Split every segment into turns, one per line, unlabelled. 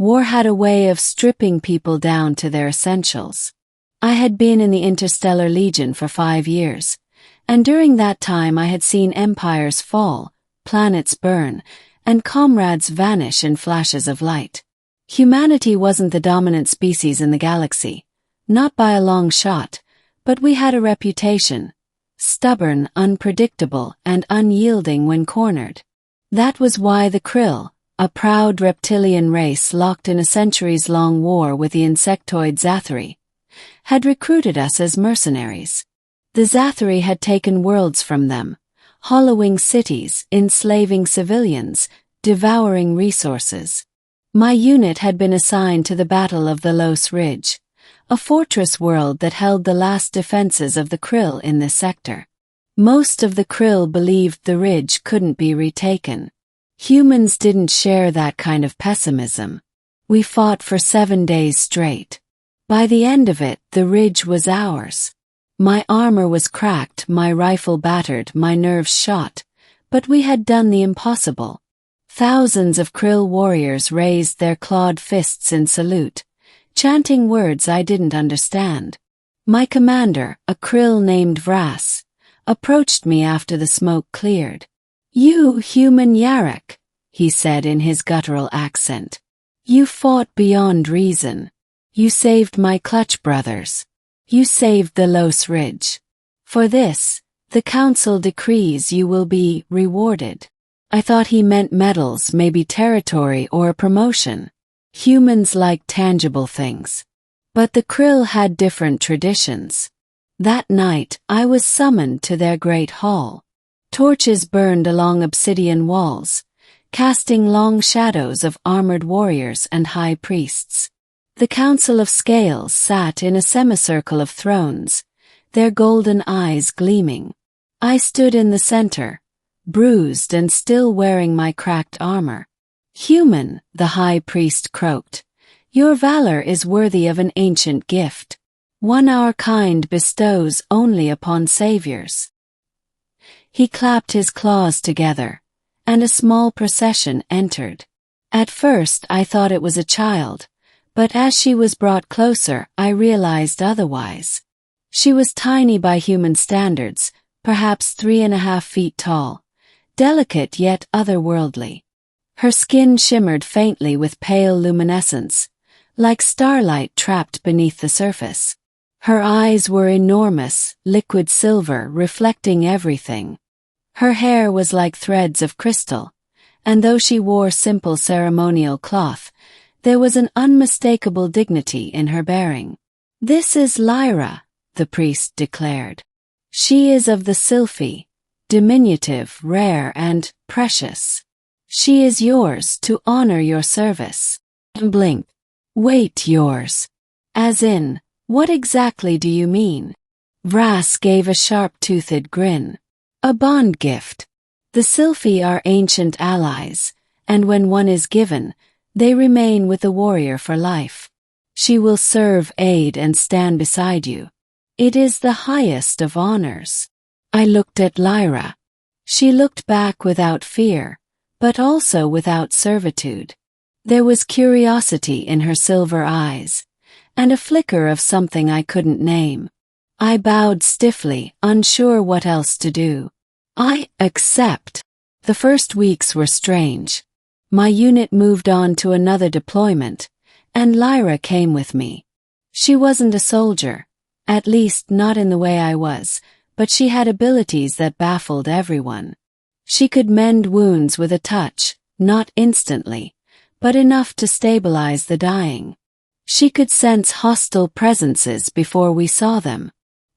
War had a way of stripping people down to their essentials. I had been in the Interstellar Legion for 5 years, and during that time I had seen empires fall, planets burn, and comrades vanish in flashes of light. Humanity wasn't the dominant species in the galaxy, not by a long shot, but we had a reputation: stubborn, unpredictable, and unyielding when cornered. That was why the Krill, a proud reptilian race locked in a centuries-long war with the insectoid Zathari, had recruited us as mercenaries. The Zathari had taken worlds from them, hollowing cities, enslaving civilians, devouring resources. My unit had been assigned to the Battle of the Los Ridge, a fortress world that held the last defenses of the Krill in this sector. Most of the Krill believed the Ridge couldn't be retaken. Humans didn't share that kind of pessimism. We fought for 7 days straight. By the end of it, the Ridge was ours. My armor was cracked, my rifle battered, my nerves shot, but we had done the impossible. Thousands of Krill warriors raised their clawed fists in salute, chanting words I didn't understand. My commander, a Krill named Vras, approached me after the smoke cleared. "You human Yarok," he said in his guttural accent. "You fought beyond reason. You saved my clutch brothers. You saved the Los Ridge. For this, the Council decrees you will be rewarded." I thought he meant medals, maybe territory or a promotion. Humans like tangible things. But the Krill had different traditions. That night, I was summoned to their great hall. Torches burned along obsidian walls, casting long shadows of armored warriors and high priests. The Council of Scales sat in a semicircle of thrones, their golden eyes gleaming. I stood in the center, bruised and still wearing my cracked armor. "Human," the high priest croaked, "your valor is worthy of an ancient gift, one our kind bestows only upon saviors." He clapped his claws together, and a small procession entered. At first I thought it was a child, but as she was brought closer, I realized otherwise. She was tiny by human standards, perhaps 3.5 feet tall, delicate yet otherworldly. Her skin shimmered faintly with pale luminescence, like starlight trapped beneath the surface. Her eyes were enormous, liquid silver, reflecting everything. Her hair was like threads of crystal, and though she wore simple ceremonial cloth, there was an unmistakable dignity in her bearing. "This is Lyra," the priest declared. "She is of the Sylphi, diminutive, rare, and precious. She is yours to honor your service." Blink. "Wait, yours? As in, what exactly do you mean?" Vras gave a sharp-toothed grin. "A bond gift. The Sylphi are ancient allies, and when one is given, they remain with the warrior for life. She will serve, aid, and stand beside you. It is the highest of honors." I looked at Lyra. She looked back without fear, but also without servitude. There was curiosity in her silver eyes, and a flicker of something I couldn't name. I bowed stiffly, unsure what else to do. "I accept." The first weeks were strange. My unit moved on to another deployment, and Lyra came with me. She wasn't a soldier, at least not in the way I was, but she had abilities that baffled everyone. She could mend wounds with a touch, not instantly, but enough to stabilize the dying. She could sense hostile presences before we saw them.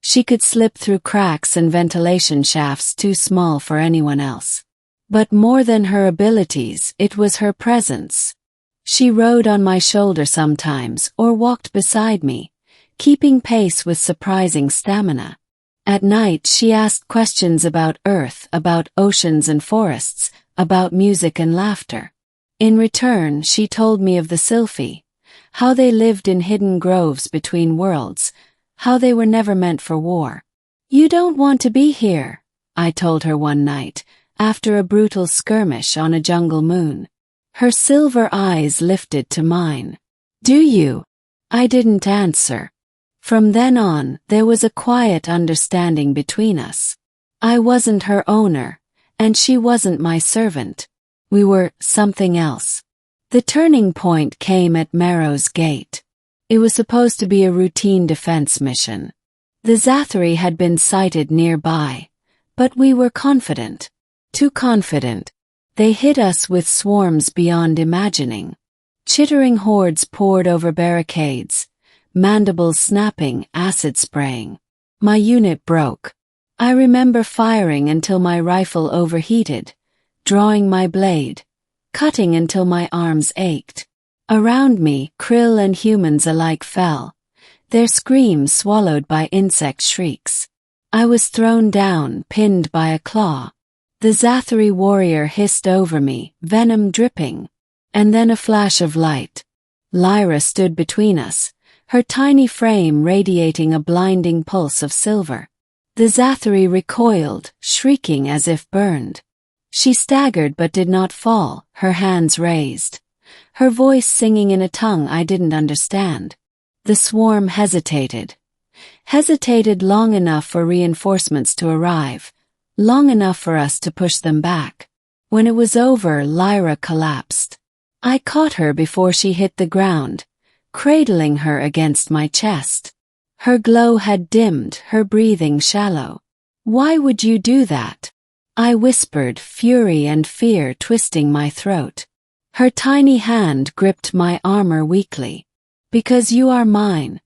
She could slip through cracks and ventilation shafts too small for anyone else. But more than her abilities, it was her presence. She rode on my shoulder sometimes or walked beside me, keeping pace with surprising stamina. At night she asked questions about Earth, about oceans and forests, about music and laughter. In return, she told me of the Sylphi, how they lived in hidden groves between worlds, how they were never meant for war. "You don't want to be here," I told her one night, after a brutal skirmish on a jungle moon. Her silver eyes lifted to mine. "Do you?" I didn't answer. From then on, there was a quiet understanding between us. I wasn't her owner, and she wasn't my servant. We were something else. The turning point came at Marrow's Gate. It was supposed to be a routine defense mission. The Zathri had been sighted nearby, but we were confident. Too confident. They hit us with swarms beyond imagining. Chittering hordes poured over barricades, mandibles snapping, acid spraying. My unit broke. I remember firing until my rifle overheated, drawing my blade, cutting until my arms ached. Around me, krill and humans alike fell, their screams swallowed by insect shrieks. I was thrown down, pinned by a claw. The Zathri warrior hissed over me, venom dripping. And then a flash of light. Lyra stood between us, her tiny frame radiating a blinding pulse of silver. The Zathri recoiled, shrieking as if burned. She staggered but did not fall, her hands raised, her voice singing in a tongue I didn't understand. The swarm hesitated long enough for reinforcements to arrive, long enough for us to push them back. When it was over, Lyra collapsed. I caught her before she hit the ground, cradling her against my chest. Her glow had dimmed, her breathing shallow. "Why would you do that?" I whispered, fury and fear twisting my throat. Her tiny hand gripped my armor weakly. "Because you are mine,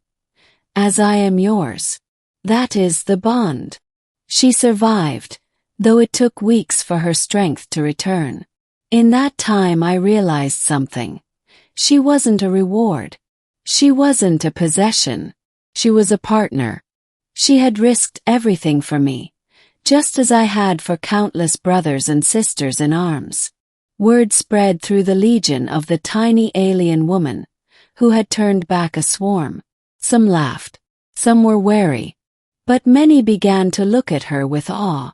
as I am yours. That is the bond." She survived, though it took weeks for her strength to return. In that time I realized something. She wasn't a reward. She wasn't a possession. She was a partner. She had risked everything for me, just as I had for countless brothers and sisters in arms. Word spread through the legion of the tiny alien woman, who had turned back a swarm. Some laughed, some were wary, but many began to look at her with awe.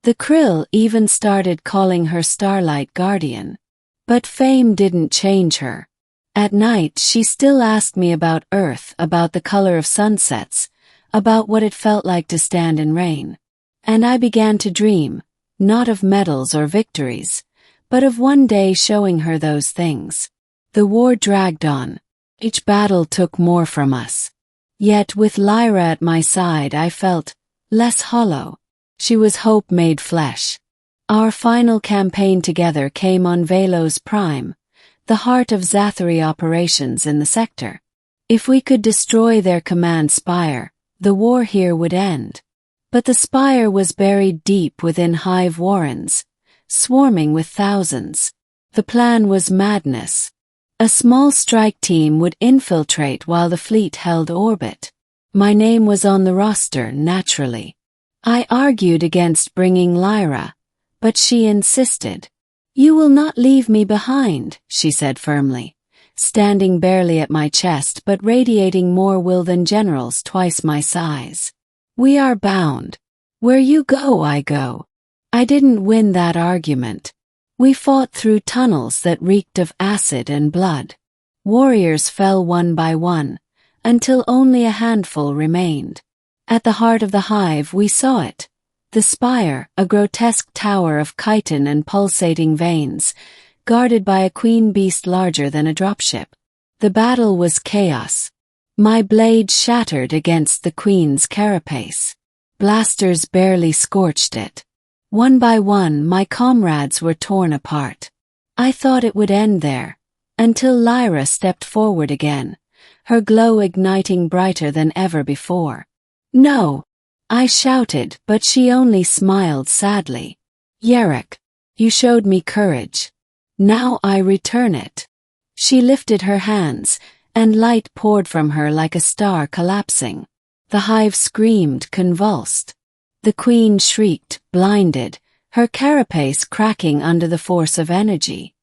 The krill even started calling her Starlight Guardian. But fame didn't change her. At night she still asked me about Earth, about the color of sunsets, about what it felt like to stand in rain. And I began to dream, not of medals or victories, but of one day showing her those things. The war dragged on. Each battle took more from us. Yet with Lyra at my side I felt less hollow. She was hope made flesh. Our final campaign together came on Velos Prime, the heart of Zathri operations in the sector. If we could destroy their command spire, the war here would end. But the spire was buried deep within hive warrens, swarming with thousands. The plan was madness. A small strike team would infiltrate while the fleet held orbit. My name was on the roster, naturally. I argued against bringing Lyra, but she insisted. "You will not leave me behind," she said firmly, standing barely at my chest but radiating more will than generals twice my size. "We are bound. Where you go, I go." I didn't win that argument. We fought through tunnels that reeked of acid and blood. Warriors fell one by one, until only a handful remained. At the heart of the hive we saw it. The spire, a grotesque tower of chitin and pulsating veins, guarded by a queen beast larger than a dropship. The battle was chaos. My blade shattered against the queen's carapace. Blasters barely scorched it. One by one my comrades were torn apart. I thought it would end there, until Lyra stepped forward again, her glow igniting brighter than ever before. "No!" I shouted, but she only smiled sadly. "Yerek, you showed me courage. Now I return it." She lifted her hands, and light poured from her like a star collapsing. The hive screamed, convulsed. The queen shrieked, blinded, her carapace cracking under the force of energy.